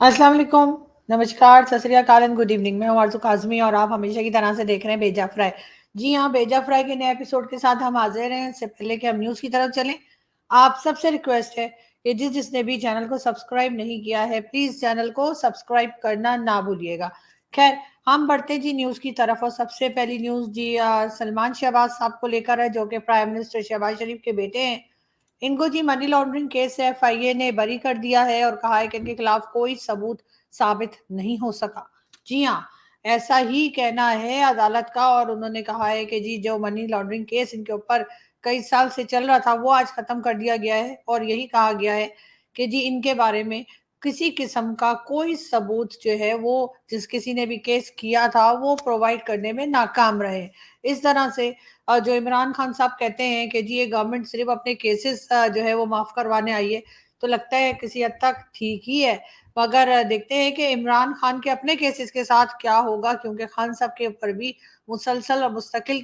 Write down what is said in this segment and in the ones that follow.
अस्सलाम वालेकुम, नमस्कार, सत श्री अकाल एंड गुड इवनिंग। मैं हूँ आरज़ू काज़मी और आप हमेशा की तरह से देख रहे हैं भेजा फ्राई। जी हाँ, भेजा फ्राई के नए एपिसोड के साथ हम हाज़िर हैं। इससे पहले कि हम न्यूज़ की तरफ चलें, आप सबसे रिक्वेस्ट है कि जिसने भी चैनल को सब्सक्राइब नहीं किया है, प्लीज़ चैनल को सब्सक्राइब करना ना भूलिएगा। खैर, हम बढ़ते हैं जी न्यूज़ की तरफ और सबसे पहली न्यूज़ जी सलमान शहबाज साहब को लेकर है, जो कि प्राइम मिनिस्टर शहबाज शरीफ के बेटे हैं। इनको जी मनी लॉन्ड्रिंग केस से एफआईए ने बरी कर दिया है और कहा है कि इनके खिलाफ कोई सबूत साबित नहीं हो सका। जी हाँ, ऐसा ही कहना है अदालत का और उन्होंने कहा है कि जी जो मनी लॉन्ड्रिंग केस इनके ऊपर कई साल से चल रहा था वो आज खत्म कर दिया गया है और यही कहा गया है कि जी इनके बारे में किसी किस्म का कोई सबूत जो है वो जिस किसी ने भी केस किया था वो प्रोवाइड करने में नाकाम रहे। इस तरह से जो इमरान खान साहब कहते हैं कि जी ये गवर्नमेंट सिर्फ अपने केसेस जो है वो माफ़ करवाने आई है, तो लगता है किसी हद तक ठीक ही है। मगर देखते हैं कि इमरान खान के अपने केसेस के साथ क्या होगा, क्योंकि खान साहब के ऊपर भी मुसलसल और मुस्तकिल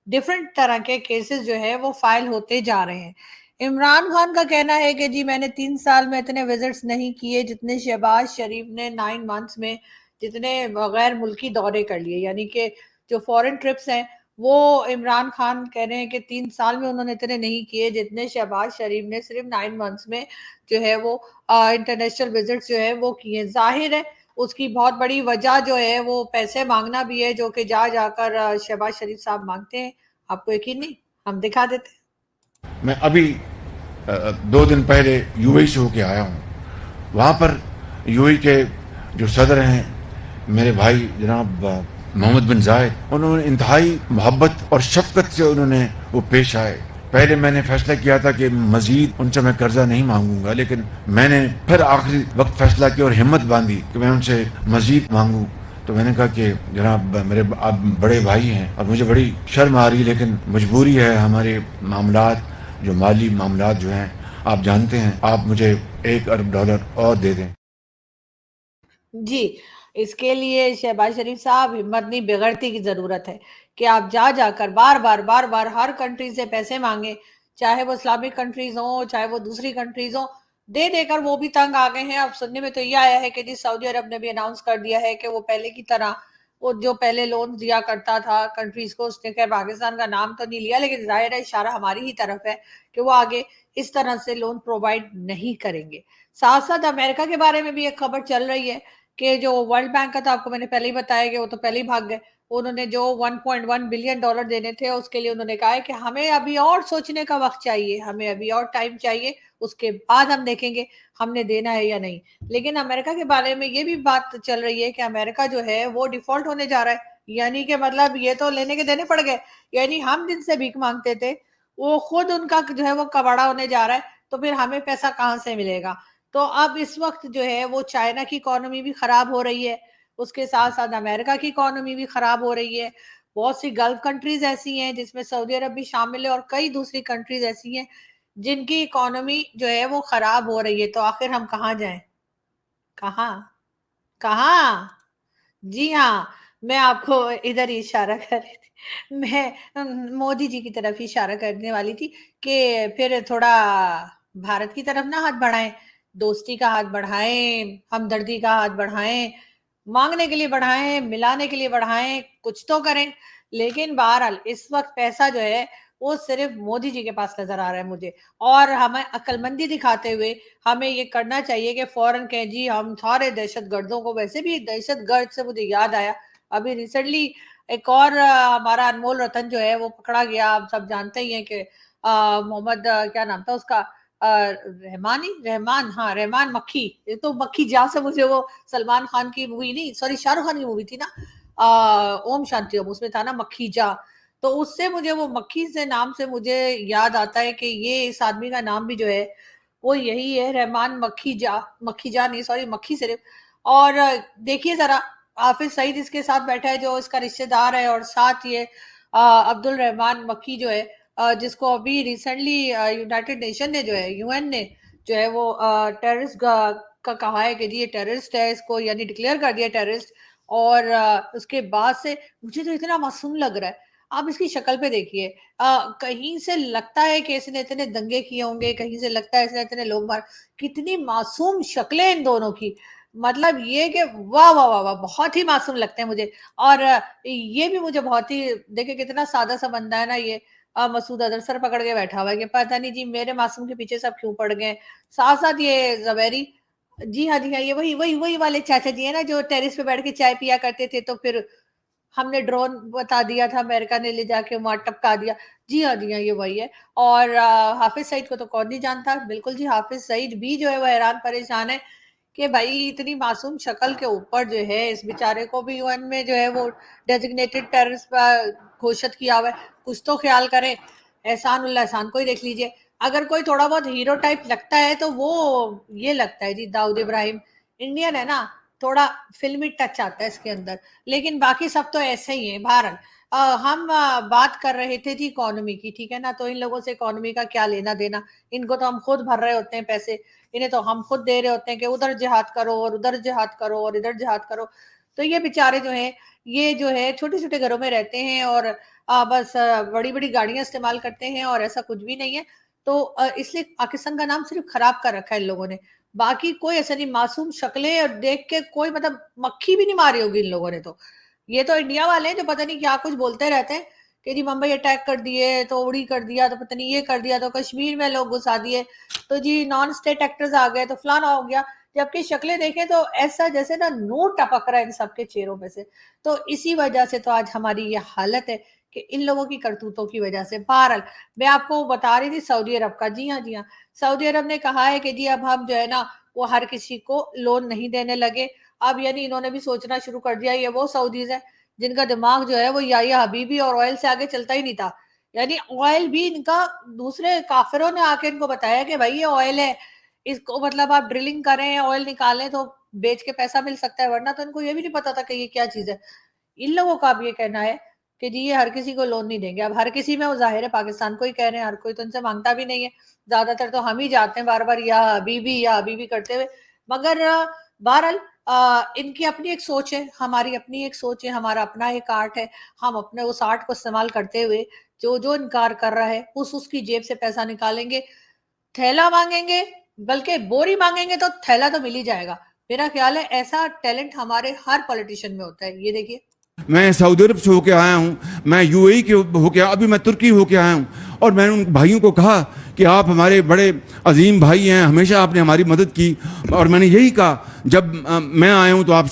डिफरेंट तरह के केसेस जो है वो फाइल होते जा रहे हैं। इमरान खान का कहना है कि जी मैंने 3 साल में इतने विज़िट्स नहीं किए जितने शहबाज शरीफ ने 9 मंथ्स में जितने गैर मुल्की दौरे कर लिए। यानी कि जो फॉरेन ट्रिप्स हैं वो इमरान खान कह रहे हैं कि 3 साल में उन्होंने इतने नहीं किए जितने शहबाज शरीफ ने सिर्फ 9 मंथ्स में जो है वो इंटरनेशनल विजिट्स जो है वो किए। ज़ाहिर है उसकी बहुत बड़ी वजह जो है वो पैसे माँगना भी है, जो कि जाकर शहबाज शरीफ साहब माँगते हैं। आपको यकीन नहीं? हम दिखा देते हैं। मैं अभी 2 दिन पहले यूएई से होके आया हूँ। वहाँ पर यूएई के जो सदर हैं मेरे भाई जनाब मोहम्मद बिन जायद, उन्होंने इंतहाई मोहब्बत और शफकत से उन्होंने वो पेश आए। पहले मैंने फैसला किया था कि मजीद उनसे मैं कर्जा नहीं मांगूंगा, लेकिन मैंने फिर आखिरी वक्त फैसला किया और हिम्मत बांधी कि मैं उनसे मजीद मांगू। तो मैंने कहा कि जनाब मेरे आप बड़े भाई हैं और मुझे बड़ी शर्म आ रही है, लेकिन मजबूरी है, हमारे मामलात जो माली मामलात जो हैं आप जानते हैं, आप मुझे $1 अरब और दे दें। जी, इसके लिए शहबाज शरीफ साहब हिम्मत नहीं बिगड़ती की ज़रूरत है कि आप जाकर बार-बार हर कंट्री से पैसे माँगे, चाहे वो इस्लामिक कंट्रीज़ हों, चाहे वो दूसरी कंट्रीज़ हों, दे-देकर वो भी तंग आ गए हैं। अब सुनने में तो ये आया है कि जी सऊदी अरब ने भी अनाउंस कर दिया है कि वो पहले की तरह वो जो पहले लोन्स दिया करता था कंट्रीज़ को, उसने खैर पाकिस्तान का नाम तो नहीं लिया, लेकिन ज़ाहिर है इशारा हमारी ही तरफ है कि वो आगे इस तरह से लोन प्रोवाइड नहीं करेंगे। साथ-साथ अमेरिका के बारे में भी एक खबर चल रही है कि जो वर्ल्ड बैंक का था, आपको मैंने पहले ही बताया कि वो तो पहले ही भाग गए। उन्होंने जो $1.1 बिलियन डॉलर देने थे, उसके लिए उन्होंने कहा है कि हमें अभी और सोचने का वक़्त चाहिए, हमें अभी और टाइम चाहिए, उसके बाद हम देखेंगे हमने देना है या नहीं। लेकिन अमेरिका के बारे में ये भी बात चल रही है कि अमेरिका जो है वो डिफ़ॉल्ट होने जा रहा है। यानी कि मतलब ये तो लेने के देने पड़ गए। यानी हम जिनसे भीख माँगते थे, वो खुद उनका जो है वो कबाड़ा होने जा रहा है, तो फिर हमें पैसा कहाँ से मिलेगा? तो अब इस वक़्त जो है वो चाइना की इकोनॉमी भी ख़राब हो रही है, उसके साथ-साथ अमेरिका की इकोनॉमी भी ख़राब हो रही है। बहुत सी गल्फ़ कंट्रीज़ ऐसी हैं जिसमें सऊदी अरब भी शामिल है और कई दूसरी कंट्रीज़ ऐसी हैं जिनकी इकोनॉमी जो है वो ख़राब हो रही है। तो आखिर हम कहाँ जाएँ? कहाँ? कहाँ? जी हाँ, मैं आपको इधर ही इशारा कर रही थी। मैं मोदी जी की तरफ ही इशारा करने वाली थी कि फिर थोड़ा भारत की तरफ ना हाथ बढ़ाएँ, दोस्ती का हाथ बढ़ाएँ, हमदर्दी का हाथ बढ़ाएँ, माँगने के लिए बढ़ाएँ, मिलाने के लिए बढ़ाएँ, कुछ तो करें। लेकिन बहरहाल इस वक़्त पैसा जो है, वो सिर्फ़ मोदी जी के पास नज़र आ रहा है मुझे और हमें अक्लमंदी दिखाते हुए हमें ये करना चाहिए कि फ़ौरन कहें जी हम सारे दहशतगर्दों को, वैसे भी दहशतगर्द से मुझे याद आया, अभी रिसेंटली एक और हमारा अनमोल रतन जो है वो पकड़ा गया। आप सब जानते ही हैं कि मोहम्मद क्या नाम था उसका रहमान, हाँ, रहमान मक्खी। ये तो मक्खी जहाँ से मुझे वो सलमान खान की मूवी नहीं, सॉरी शाहरुख खान की मूवी थी ना, ओम शांति ओम, उसमें था ना मक्खी जा। तो उससे मुझे वो मक्खी से नाम से मुझे याद आता है कि ये इस आदमी का नाम भी जो है वो यही है, रहमान मक्खी जा नहीं, सॉरी मक्खी सिर्फ। और देखिए ज़रा हाफ़िज़ सईद इसके साथ बैठा है जो इसका रिश्तेदार है और साथ ये अब्दुल रहमान मक्की जो है जिसको अभी रिसेंटली यूनाइटेड नेशन ने जो है यूएन ने जो है वो टेररिस्ट का कहा है कि जी ये टेररिस्ट है, इसको यानी डिक्लेयर कर दिया टेररिस्ट। और उसके बाद से मुझे तो इतना मासूम लग रहा है। आप इसकी शक्ल पे देखिए, कहीं से लगता है कि इसने इतने दंगे किए होंगे, कहीं से लगता है इसने इतने लोग मार, कितनी मासूम शक्लें इन दोनों की। मतलब ये कि वाह वाह वाह वाह, बहुत ही मासूम लगते हैं मुझे। और ये भी मुझे बहुत ही, देखिए कितना सादा सा बंदा है ना ये, मसूद अजहर सर पकड़ के बैठा हुआ है कि पता नहीं जी मेरे मासूम के पीछे सब क्यों पड़ गए। साथ साथ ये जवेरी, जी हाँ जी हाँ, ये वही वही वही वाले चाचा जी है ना जो टेरिस पे बैठ के चाय पिया करते थे, तो फिर हमने ड्रोन बता दिया था, अमेरिका ने ले जाके वहां टपका दिया। जी हाँ जी हाँ, ये वही है। और हाफिज सईद को तो कौन नहीं जानता, बिल्कुल जी, हाफिज सईद भी जो है वो हैरान परेशान है कि भाई इतनी मासूम शक्ल के ऊपर जो है इस बेचारे को भी यूएन में जो है वो डेजिग्नेटेड टेररिस्ट घोषित किया हुआ है। कुछ तो ख्याल करें। एहसान उल्ला एहसान को ही देख लीजिए। अगर कोई थोड़ा बहुत हीरो टाइप लगता है तो वो ये लगता है जी दाऊद इब्राहिम। इंडियन है ना, थोड़ा फिल्मी टच आता है इसके अंदर, लेकिन बाकी सब तो ऐसे ही है। भारत, हम बात कर रहे थे जी इकोनॉमी की, ठीक है ना, तो इन लोगों से इकोनॉमी का क्या लेना देना। इनको तो हम खुद भर रहे होते हैं पैसे, इन्हें तो हम खुद दे रहे होते हैं कि उधर जिहाद करो और उधर जिहाद करो और इधर जिहाद करो। तो ये बेचारे जो हैं, ये जो है छोटे छोटे घरों में रहते हैं और बस बड़ी बड़ी गाड़ियां इस्तेमाल करते हैं और ऐसा कुछ भी नहीं है। तो इसलिए पाकिस्तान का नाम सिर्फ खराब कर रखा है इन लोगों ने। बाकी कोई ऐसा नहीं, मासूम शक्लें और देख के कोई मतलब मक्खी भी नहीं मारी होगी इन लोगों ने। तो ये तो इंडिया वाले हैं जो पता नहीं क्या कुछ बोलते रहते हैं कि जी मुंबई अटैक कर दिए तो उड़ी कर दिया, तो पता नहीं ये कर दिया, तो कश्मीर में लोग घुसा दिए, तो जी नॉन स्टेट एक्टर्स आ गए, तो फलाना हो गया। जबकि शक्लें देखें तो ऐसा जैसे ना नोट टपक रहा है इन सबके चेहरों में से। तो इसी वजह से तो आज हमारी ये हालत है कि इन लोगों की करतूतों की वजह से। बहरहाल, मैं आपको बता रही थी सऊदी अरब का। जी हाँ जी हाँ, सऊदी अरब ने कहा है कि जी अब हम जो है ना वो हर किसी को लोन नहीं देने लगे। अब यानी इन्होंने भी सोचना शुरू कर दिया। ये वो सऊदीज है जिनका दिमाग जो है वो या हबीबी और ऑयल से आगे चलता ही नहीं था। यानी ऑयल भी इनका, दूसरे काफिरों ने आके इनको बताया कि भाई ये ऑयल है, इसको मतलब आप ड्रिलिंग करें ऑयल निकालें तो बेच के पैसा मिल सकता है, वरना तो इनको ये भी नहीं पता था कि ये क्या चीज है। इन लोगों का अब ये कहना है कि जी ये हर किसी को लोन नहीं देंगे। अब हर किसी में वो जाहिर है पाकिस्तान को ही कह रहे हैं, हर कोई तो इनसे मांगता भी नहीं है। ज्यादातर तो हम ही जाते हैं बार बार या हबीबी करते हुए। मगर बहरहाल, इनकी अपनी एक सोच है, हमारी अपनी एक सोच है, हमारा अपना एक आर्ट है। हम अपने उस आर्ट को इस्तेमाल करते हुए जो जो इनकार कर रहा है उसकी जेब से पैसा निकालेंगे। थैला मांगेंगे, बल्कि बोरी मांगेंगे तो थैला तो मिल ही जाएगा। मेरा ख्याल है ऐसा टैलेंट हमारे हर पॉलिटिशियन में होता है। ये देखिए, मैं सऊदी अरब से होके आया हूँ, मैं यूएई के होके, अभी मैं तुर्की होके आया हूँ। और मैंने उन भाइयों को कहा कि आप हमारे बड़े अजीम भाई हैं, हमेशा आपने हमारी मदद की। और मैंने यही कहा, जब मैं आया हूँ तो आप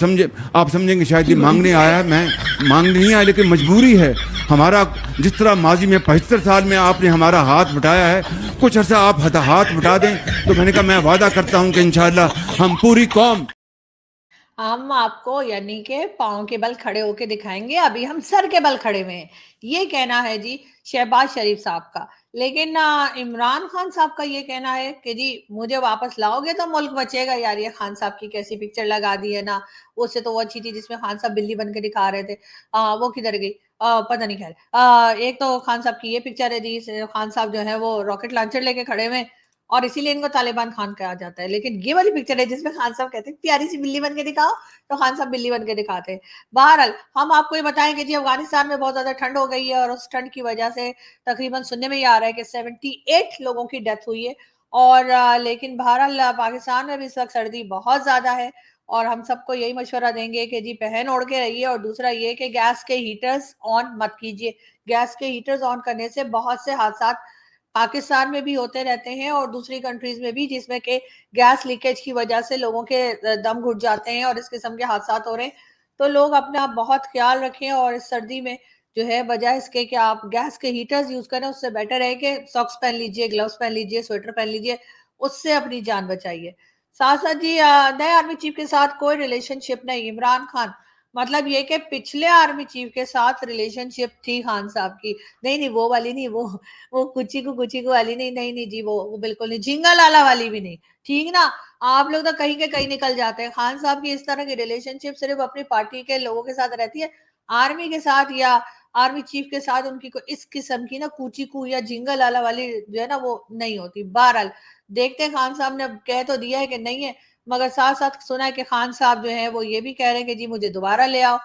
समझेंगे शायद ये मांगने आया है। मैं मांगने नहीं आया, लेकिन मजबूरी है हमारा। जिस तरह माजी में 75 साल में आपने हमारा हाथ बटाया है, कुछ अर्सा आप हाथ बटा दें। तो मैंने कहा मैं वादा करता हूँ कि इंशाअल्लाह हम पूरी कौम। हम आपको यानी कि पाँव के बल खड़े होके दिखाएंगे, अभी हम सर के बल खड़े हुए हैं। ये कहना है जी शहबाज शरीफ साहब का। लेकिन इमरान खान साहब का ये कहना है कि जी मुझे वापस लाओगे तो मुल्क बचेगा। यार ये खान साहब की कैसी पिक्चर लगा दी है ना, उससे तो वो अच्छी थी जिसमें खान साहब बिल्ली बन के दिखा रहे थे। वो किधर गई, पता नहीं। खैर, एक तो खान साहब की ये पिक्चर है जी, खान साहब जो है वो रॉकेट लॉन्चर लेके खड़े हुए हैं और इसीलिए इनको तालिबान खान कहा जाता है। लेकिन ये वाली पिक्चर है जिसमें खान साहब कहते हैं प्यारी सी बिल्ली बन के दिखाओ, तो खान साहब बिल्ली बन के दिखाते हैं। बहरहाल, हम आपको ये बताएं कि जी अफगानिस्तान में बहुत ज्यादा ठंड हो गई है और उस ठंड की वजह से तकरीबन सुनने में ये आ रहा है कि 78 लोगों की डेथ हुई है। और लेकिन बहरहाल पाकिस्तान में भी इस वक्त सर्दी बहुत ज्यादा है। और हम सबको यही मशवरा देंगे कि जी पहन ओढ़ के रहिए। और दूसरा ये कि गैस के हीटर्स ऑन मत कीजिए। गैस के हीटर्स ऑन करने से बहुत से हादसा पाकिस्तान में भी होते रहते हैं और दूसरी कंट्रीज में भी, जिसमें कि गैस लीकेज की वजह से लोगों के दम घुट जाते हैं और इस किस्म के हादसा हो रहे हैं। तो लोग अपना बहुत ख्याल रखें और इस सर्दी में जो है बजाय इसके कि आप गैस के हीटर्स यूज करें, उससे बेटर है कि सॉक्स पहन लीजिए, ग्लव्स पहन लीजिए, स्वेटर पहन लीजिए, उससे अपनी जान बचाइए। साथ साथ जी नए आर्मी चीफ के साथ कोई रिलेशनशिप नहीं इमरान खान। मतलब ये कि पिछले आर्मी चीफ के साथ रिलेशनशिप थी खान साहब की। नहीं नहीं, वो वाली नहीं, वो कुची को वाली नहीं, नहीं नहीं जी, वो बिल्कुल नहीं, झींगा लाला वाली भी नहीं। ठीक ना, आप लोग तो कहीं के कहीं निकल जाते हैं। खान साहब की इस तरह की रिलेशनशिप सिर्फ अपनी पार्टी के लोगों के साथ रहती है। आर्मी के साथ या आर्मी चीफ के साथ उनकी कोई इस किस्म की ना कूची या झींगा लाला वाली जो है ना वो नहीं होती। बहरहाल, देखते हैं, खान साहब ने कह तो दिया है कि नहीं है, मगर साथ साथ सुना है कि खान साहब जो है वो ये भी कह रहे हैं कि जी मुझे दोबारा ले आओ।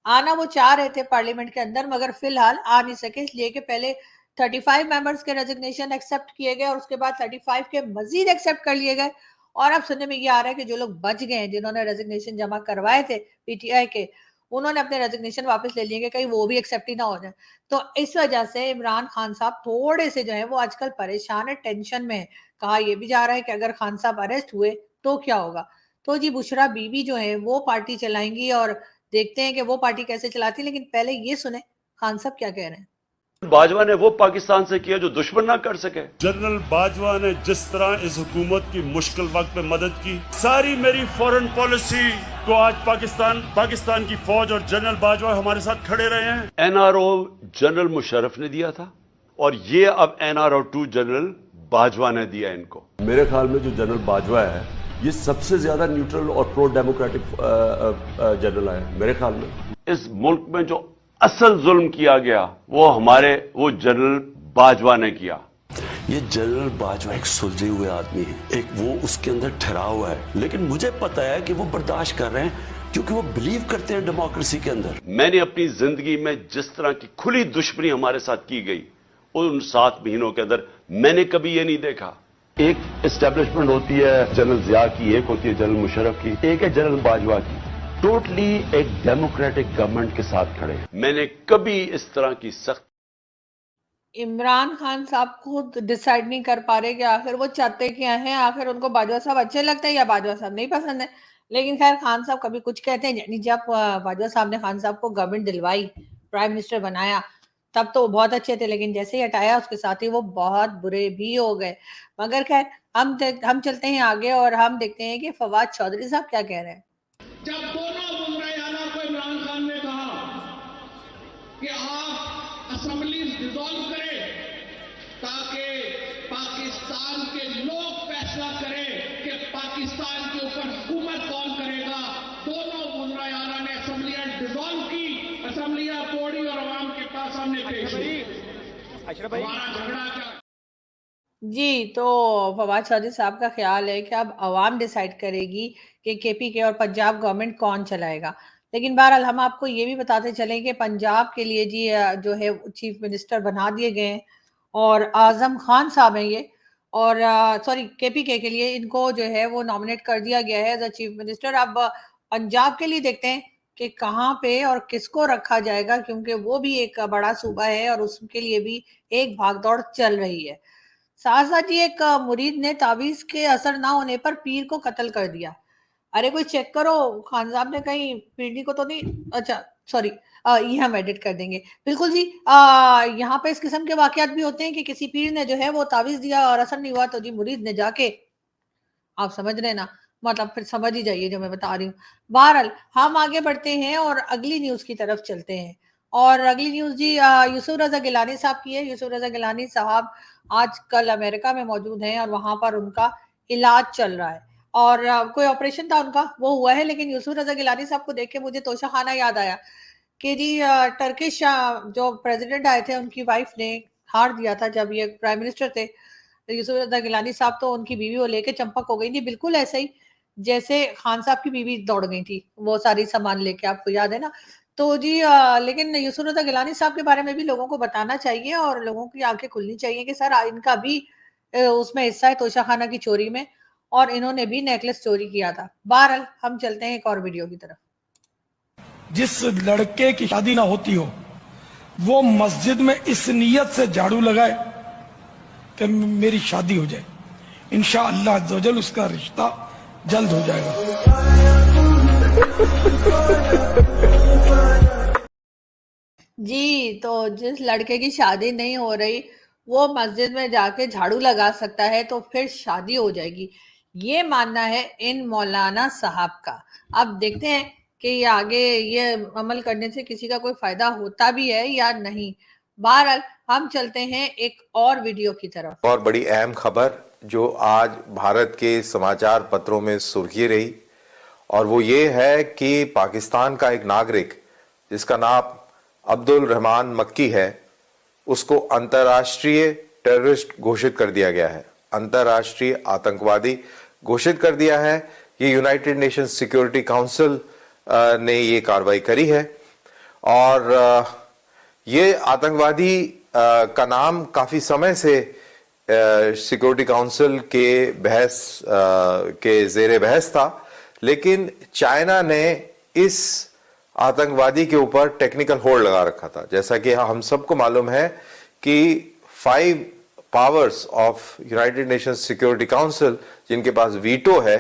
आना वो चाह रहे थे पार्लियामेंट के अंदर, मगर फिलहाल आ नहीं सके, इसलिए कि पहले 35 मेंबर्स के रेजिग्नेशन एक्सेप्ट किए गए और उसके बाद 35 के मजीद एक्सेप्ट कर लिए गए। और अब सुनने में ये आ रहा है कि जो लोग बच गए हैं, जिन्होंने रेजिग्नेशन जमा करवाए थे पीटीआई के, उन्होंने अपने रेजिग्नेशन वापस ले लिए, कहीं वो भी एक्सेप्ट ही ना हो जाए। तो इस वजह से इमरान खान साहब थोड़े से जो है वो आजकल परेशान है, टेंशन में है। कहा यह भी जा रहा है कि अगर खान साहब अरेस्ट हुए तो क्या होगा। तो जी बुशरा बीबी जो है वो पार्टी चलाएंगी और देखते हैं कि वो पार्टी कैसे चलाती है। लेकिन पहले ये सुने खान साहब क्या कह रहे हैं। बाजवा ने वो पाकिस्तान से किया जो दुश्मन ना कर सके। जनरल बाजवा ने जिस तरह इस हुकूमत की मुश्किल वक्त में मदद की, सारी मेरी फॉरेन पॉलिसी को आज पाकिस्तान की फौज और जनरल बाजवा हमारे साथ खड़े रहे हैं। एनआरओ जनरल मुशर्रफ ने दिया था और ये अब एनआरओ 2 जनरल बाजवा ने दिया इनको। मेरे ख्याल में जो जनरल बाजवा है ये सबसे ज्यादा न्यूट्रल और प्रो डेमोक्रेटिक जनरल है मेरे ख्याल में। इस मुल्क में जो असल जुल्म किया गया वो जनरल बाजवा ने किया। ये जनरल बाजवा एक सुलझे हुए आदमी है, एक वो उसके अंदर ठहरा हुआ है, लेकिन मुझे पता है कि वो बर्दाश्त कर रहे हैं क्योंकि वो बिलीव करते हैं डेमोक्रेसी के अंदर। मैंने अपनी जिंदगी में जिस तरह की खुली दुश्मनी हमारे साथ की गई उन 7 महीनों के अंदर मैंने कभी ये नहीं देखा। एक एस्टेब्लिशमेंट होती है जनरल जिया की, एक होती है जनरल मुशर्रफ की, एक है जनरल बाजवा की। टोटली एक डेमोक्रेटिक गवर्नमेंट के साथ खड़े हैं। मैंने कभी इस तरह की सख्त इमरान खान साहब खुद डिसाइड नहीं कर पा रहे कि आखिर वो चाहते क्या हैं। आखिर उनको बाजवा साहब अच्छे लगते हैं या बाजवा साहब नहीं पसंद है। लेकिन खैर खान साहब कभी कुछ कहते हैं। यानी जब बाजवा साहब ने खान साहब को गवर्नमेंट दिलवाई, प्राइम मिनिस्टर बनाया, तब तो वो बहुत अच्छे थे, लेकिन जैसे ही हटाया उसके साथ ही वो बहुत बुरे भी हो गए। मगर खैर हम चलते हैं आगे और हम देखते हैं कि फवाद चौधरी साहब क्या कह रहे हैं। जब दोनों मुमरायाना को इमरान खान ने कहा कि आप असेंबली डिसॉल्व करें ताकि पाकिस्तान के लोग फैसला करें कि पाकिस्तान के ऊपर हुकूमत कौन करेगा, दोनों मुमरायाना ने असेंबलियां डिसॉल्व की, असेंबलियां तोड़ी और आवाम के पास सामने पेश की। हमारा झगड़ा क्या जी, तो फवाद चौधरी साहब का ख्याल है कि अब अवाम डिसाइड करेगी कि केपीके और पंजाब गवर्नमेंट कौन चलाएगा। लेकिन बहरहाल हम आपको ये भी बताते चलें कि पंजाब के लिए जी जो है चीफ मिनिस्टर बना दिए गए हैं और आजम खान साहब हैं ये, और सॉरी केपीके के लिए इनको जो है वो नॉमिनेट कर दिया गया है एज अ चीफ मिनिस्टर। अब पंजाब के लिए देखते हैं कि कहाँ पे और किसको रखा जाएगा, क्योंकि वो भी एक बड़ा सूबा है और उसके लिए भी एक भागदौड़ चल रही है। साथ साथ जी एक मुरीद ने तावीज के असर ना होने पर पीर को कत्ल कर दिया। अरे कोई चेक करो, खान साहब ने कहीं पीरनी को तो नहीं, अच्छा सॉरी ये हम एडिट कर देंगे। बिल्कुल जी, यहाँ पे इस किस्म के वाकयात भी होते हैं कि किसी पीर ने जो है वो तावीज दिया और असर नहीं हुआ, तो जी मुरीद ने जाके, आप समझ रहे ना, मतलब फिर समझ ही जाइए जो मैं बता रही हूँ। बहरहाल हम आगे बढ़ते हैं और अगली न्यूज की तरफ चलते हैं। और अगली न्यूज जी यूसुफ रजा गिलानी साहब की है। यूसुफ रजा गिलानी साहब आजकल अमेरिका में मौजूद हैं और वहां पर उनका इलाज चल रहा है और कोई ऑपरेशन था उनका, वो हुआ है। लेकिन यूसुफ रजा गिलानी साहब को देख के मुझे तोशा खाना याद आया कि जी टर्किश जो प्रेसिडेंट आए थे उनकी वाइफ ने हार दिया था जब ये प्राइम मिनिस्टर थे। यूसुफ रजा गिलानी साहब तो उनकी बीवी को लेके चंपक हो गई थी, बिल्कुल ऐसे ही जैसे खान साहब की बीवी दौड़ गई थी वो सारी सामान लेके, आपको याद है ना। तो जी लेकिन यूसुफ रजा गिलानी साहब के बारे में भी लोगों को बताना चाहिए और लोगों की आंखें खुलनी चाहिए कि सर इनका भी उसमें हिस्सा है तोशा खाना की चोरी में, और इन्होंने भी नेकलेस चोरी किया था। बहरहाल हम चलते हैं एक और वीडियो की तरफ। जिस लड़के की शादी ना होती हो वो मस्जिद में इस नियत से झाड़ू लगाए कि मेरी शादी हो जाए, इंशाअल्लाह अज़्ज़वजल उसका रिश्ता जल्द हो जाएगा। जी, तो जिस लड़के की शादी नहीं हो रही वो मस्जिद में जाके झाड़ू लगा सकता है तो फिर शादी हो जाएगी, ये मानना है इन मौलाना साहब का। अब देखते हैं कि ये आगे ये अमल करने से किसी का कोई फायदा होता भी है या नहीं। बहरहाल हम चलते हैं एक और वीडियो की तरफ। और बड़ी अहम खबर जो आज भारत के समाचार पत्रों में सुर्खी रही, और वो ये है कि पाकिस्तान का एक नागरिक जिसका नाम अब्दुल रहमान मक्की है, उसको अंतर्राष्ट्रीय टेररिस्ट घोषित कर दिया गया है, अंतर्राष्ट्रीय आतंकवादी घोषित कर दिया है। ये यूनाइटेड नेशंस सिक्योरिटी काउंसिल ने ये कार्रवाई करी है और ये आतंकवादी का नाम काफी समय से सिक्योरिटी काउंसिल के बहस के जेर बहस था, लेकिन चाइना ने इस आतंकवादी के ऊपर टेक्निकल होल्ड लगा रखा था। जैसा कि हम सबको मालूम है कि 5 powers of United Nations security council जिनके पास वीटो है,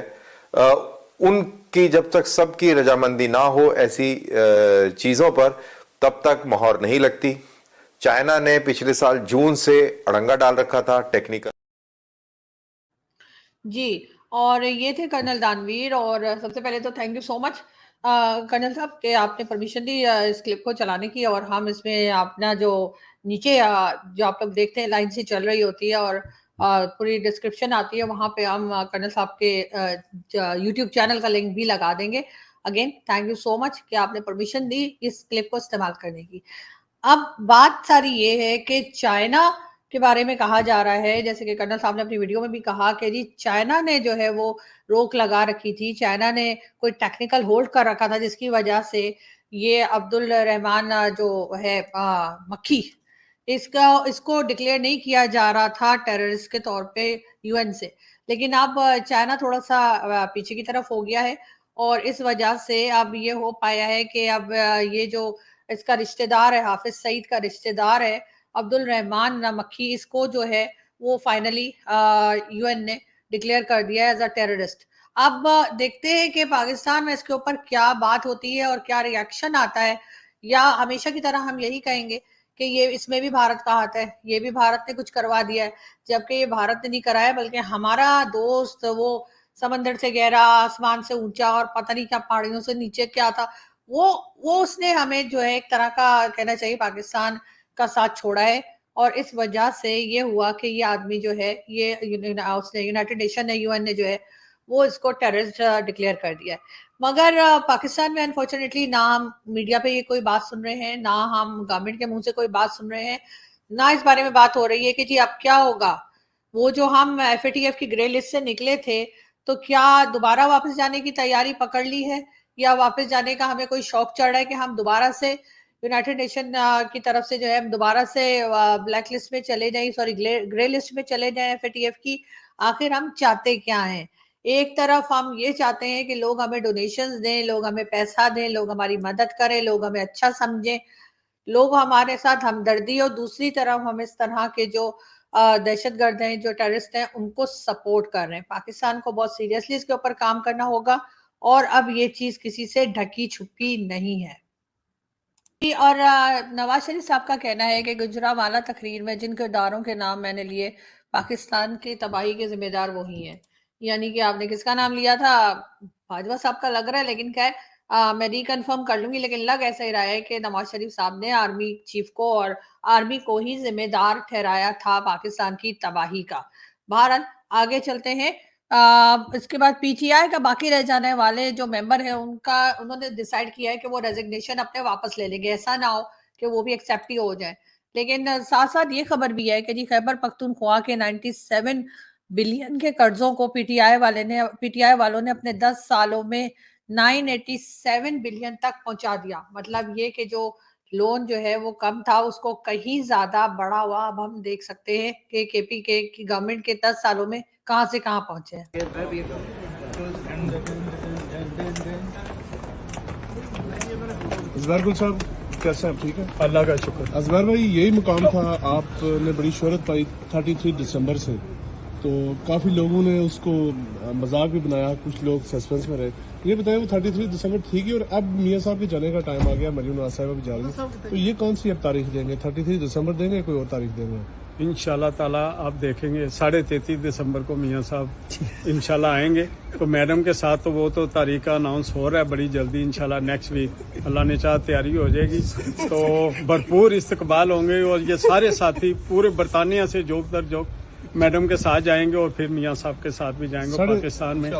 उनकी जब तक सबकी रजामंदी ना हो ऐसी चीजों पर, तब तक मोहर नहीं लगती। चाइना ने पिछले साल जून से अड़ंगा डाल रखा था टेक्निकल। जी, और ये थे कर्नल दानवीर। और सबसे पहले तो thank you so much colonel साहब कि आपने परमिशन दी इस क्लिप को चलाने की, और हम इसमें अपना जो नीचे जो आप लोग देखते हैं लाइन से चल रही होती है और पूरी डिस्क्रिप्शन आती है, वहां पे हम कर्नल साहब के यूट्यूब चैनल का लिंक भी लगा देंगे। Again thank you so much कि आपने परमिशन दी इस क्लिप को इस्तेमाल करने की। अब बात सारी ये है कि चाइना के बारे में कहा जा रहा है, जैसे कि कर्नल साहब ने अपनी वीडियो में भी कहा कि जी चाइना ने जो है वो रोक लगा रखी थी, चाइना ने कोई टेक्निकल होल्ड कर रखा था जिसकी वजह से ये अब्दुल रहमान जो है मक्खी, इसको डिक्लेयर नहीं किया जा रहा था टेररिस्ट के तौर पे यूएन से। लेकिन अब चाइना थोड़ा सा पीछे की तरफ हो गया है, और इस वजह से अब ये हो पाया है कि अब ये जो इसका रिश्तेदार है, हाफिज सईद का रिश्तेदार है अब्दुल रहमान मक्खी, इसको जो है वो फाइनली यूएन ने डिक्लेयर कर दिया है एज अ टेररिस्ट। अब देखते हैं कि पाकिस्तान में इसके ऊपर क्या बात होती है और क्या रिएक्शन आता है, या हमेशा की तरह हम यही कहेंगे कि ये इसमें भी भारत का हाथ है, ये भी भारत ने कुछ करवा दिया है, जबकि ये भारत ने नहीं कराया, बल्कि हमारा दोस्त वो समंदर से गहरा, आसमान से ऊंचा और पता नहीं क्या पहाड़ियों से नीचे क्या था, वो उसने हमें जो है एक तरह का कहना चाहिए पाकिस्तान का साथ छोड़ा है। और इस वजह से ये हुआ कि ये आदमी जो है ये उसने यूनाइटेड नेशन ने, यूएन ने जो है वो इसको टेररिस्ट डिक्लेयर कर दिया है। मगर पाकिस्तान में अनफॉर्चुनेटली ना हम मीडिया पे ये कोई बात सुन रहे हैं, ना हम गवर्नमेंट के मुंह से कोई बात सुन रहे हैं, ना इस बारे में बात हो रही है कि जी अब क्या होगा। वो जो हम एफएटीएफ की ग्रे लिस्ट से निकले थे, तो क्या दोबारा वापस जाने की तैयारी पकड़ ली है, या वापस जाने का हमें कोई शौक चढ़ रहा है कि हम दोबारा से यूनाइटेड नेशन की तरफ से जो है हम दोबारा से ब्लैक लिस्ट में चले जाएं, सॉरी ग्रे लिस्ट में चले जाएं एफएटीएफ की। आखिर हम चाहते क्या हैं? एक तरफ हम ये चाहते हैं कि लोग हमें डोनेशंस दें, लोग हमें पैसा दें, लोग हमारी मदद करें, लोग हमें अच्छा समझें, लोग हमारे साथ हमदर्दी, और दूसरी तरफ हम इस तरह के जो दहशतगर्द हैं, जो टेररिस्ट हैं, उनको सपोर्ट कर रहे हैं। पाकिस्तान को बहुत सीरियसली इसके ऊपर काम करना होगा, और अब ये चीज किसी से ढकी छुपी नहीं है। और नवाज शरीफ साहब का कहना है कि गुजरांवाला तकरीर में जिन किरदारों के नाम मैंने लिए, पाकिस्तान की तबाही के जिम्मेदार वही हैं। यानी कि आपने किसका नाम लिया था? बाजवा साहब का लग रहा है, लेकिन खैर मैं रिकन्फर्म कर लूंगी, लेकिन लग ऐसा ही रहा है कि नवाज शरीफ साहब ने आर्मी चीफ को और आर्मी को ही जिम्मेदार ठहराया था पाकिस्तान की तबाही का। बहरहाल आगे चलते हैं। इसके बाद पीटीआई का बाकी रह जाने वाले जो मेंबर हैं उन्होंने डिसाइड किया है कि वो रेजिग्नेशन अपने वापस ले लेंगे। ऐसा ना हो कि वो भी एक्सेप्ट ही हो जाए। लेकिन साथ साथ ये खबर भी है कि जी खैबर पख्तूनख्वा के 97 बिलियन के कर्जों को पीटीआई वालों ने अपने 10 सालों में 987 बिलियन तक पहुंचा दिया। मतलब ये कि जो लोन जो है वो कम था, उसको कहीं ज्यादा बढ़ा हुआ अब हम देख सकते हैं कि केपी की गवर्नमेंट के 10 सालों में कहां से कहां पहुंचे हैं। अजगर गुल साहब कैसे हैं? ठीक है, अल्लाह का शुक्र। अजगर भाई यही मुकाम था, आपने बड़ी शोहरत पाई 33 दिसंबर से, तो काफी लोगों ने उसको मजाक भी बनाया, कुछ लोग सस्पेंस में रहे। ये बताइए वो 33 दिसंबर ठीक है, और अब मियाँ साहब के जाने का टाइम आ गया, मरियम नवाज साहिबा भी जा रही है, तो ये कौन सी अब तारीख देंगे? 33 दिसंबर देंगे, कोई और तारीख देंगे? इंशाल्लाह ताला आप देखेंगे 33 दिसंबर को मियाँ साहब इंशाल्लाह आएंगे, तो मैडम के साथ तो वो तो तारीख का अनाउंस हो रहा है बड़ी जल्दी, इंशाल्लाह नेक्स्ट वीक अल्लाह ने चाहा तैयारी हो जाएगी, तो भरपूर इस्तकबाल होंगे। और ये सारे साथी पूरे बरतानिया से जोक दर जोक मैडम के साथ जाएंगे, और फिर मियाँ साहब के साथ भी जाएंगे पाकिस्तान में।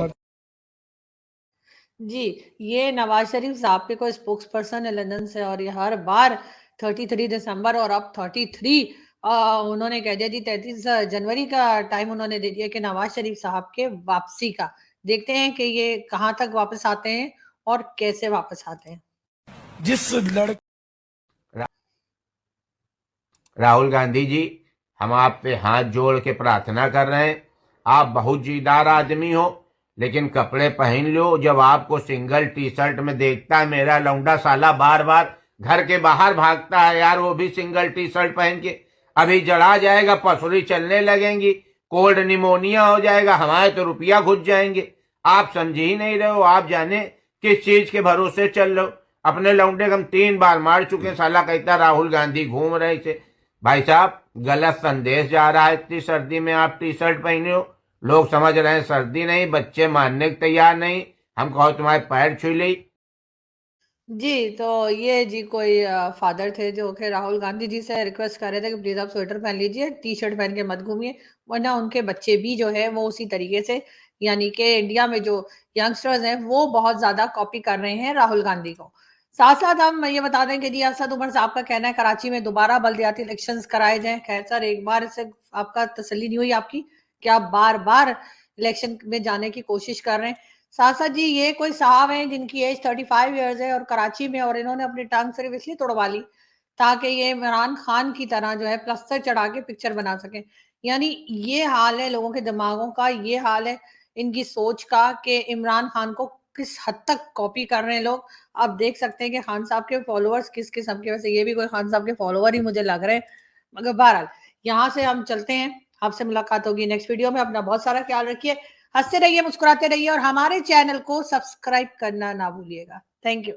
जी, ये नवाज शरीफ साहब के कोई स्पोक्स पर्सन है लंदन से, और ये हर बार 33 दिसंबर और अब 33 उन्होंने कह दिया जी 33 जनवरी का टाइम उन्होंने दे दिया कि नवाज शरीफ साहब के वापसी का। देखते हैं कि ये कहां तक वापस आते हैं और कैसे वापस आते हैं। राहुल गांधी जी हम आप पे हाथ जोड़ के प्रार्थना कर रहे हैं। आप बहुत जीदार आदमी हो, लेकिन कपड़े पहन लो। जब आपको सिंगल टी शर्ट में देखता है मेरा लौंडा साला बार बार घर के बाहर भागता है यार, वो भी सिंगल टी शर्ट पहन के, अभी जड़ा जाएगा, पसुरी चलने लगेंगी, कोल्ड निमोनिया हो जाएगा, हमारे तो रुपया घुस जाएंगे। आप समझ ही नहीं रहे हो, आप जाने किस चीज के भरोसे चल रहे हो। अपने लौंडे को हम 3 बार मार चुके, साला कहता राहुल गांधी घूम रहे थे। भाई साहब गलत संदेश जा रहा है। इतनी सर्दी में आप टी शर्ट पहने हो, लोग समझ रहे हैं सर्दी नहीं, बच्चे मानने को तैयार नहीं। हम कहो तुम्हारे पैर छू ली। जी, तो ये जी कोई फादर थे जो कि राहुल गांधी जी से रिक्वेस्ट कर रहे थे कि प्लीज़ आप स्वेटर पहन लीजिए, टी-शर्ट पहन के मत घूमिए, वरना उनके बच्चे भी जो है वो उसी तरीके से, यानी कि इंडिया में जो यंगस्टर्स हैं वो बहुत ज़्यादा कॉपी कर रहे हैं राहुल गांधी को। साथ-साथ हम ये बता दें कि जी असद उमर साहब का कहना है कराची में दोबारा बल्दियाती इलेक्शंस कराए जाएँ। खैर सर, एक बार से आपका तसल्ली नहीं हुई आपकी कि आप बार-बार इलेक्शन में जाने की कोशिश कर रहे हैं। साथ-साथ जी ये कोई साहब हैं जिनकी एज 35 इयर्स है और कराची में, और इन्होंने अपनी टांग सिर्फ इसलिए तुड़वा ली ताकि ये इमरान खान की तरह जो है प्लस्तर चढ़ा के पिक्चर बना सकें। यानी ये हाल है लोगों के दिमागों का, ये हाल है इनकी सोच का कि इमरान खान को किस हद तक कॉपी कर रहे हैं लोग। आप देख सकते हैं कि खान साहब के फॉलोअर्स किस किस्म के, वैसे ये भी कोई खान साहब के फॉलोअर ही मुझे लग रहे हैं। मगर बहरहाल यहाँ से हम चलते हैं, आपसे मुलाकात होगी नेक्स्ट वीडियो में। अपना बहुत सारा ख्याल रखिए, हंसते रहिए, मुस्कुराते रहिए और हमारे चैनल को सब्सक्राइब करना ना भूलिएगा। Thank you.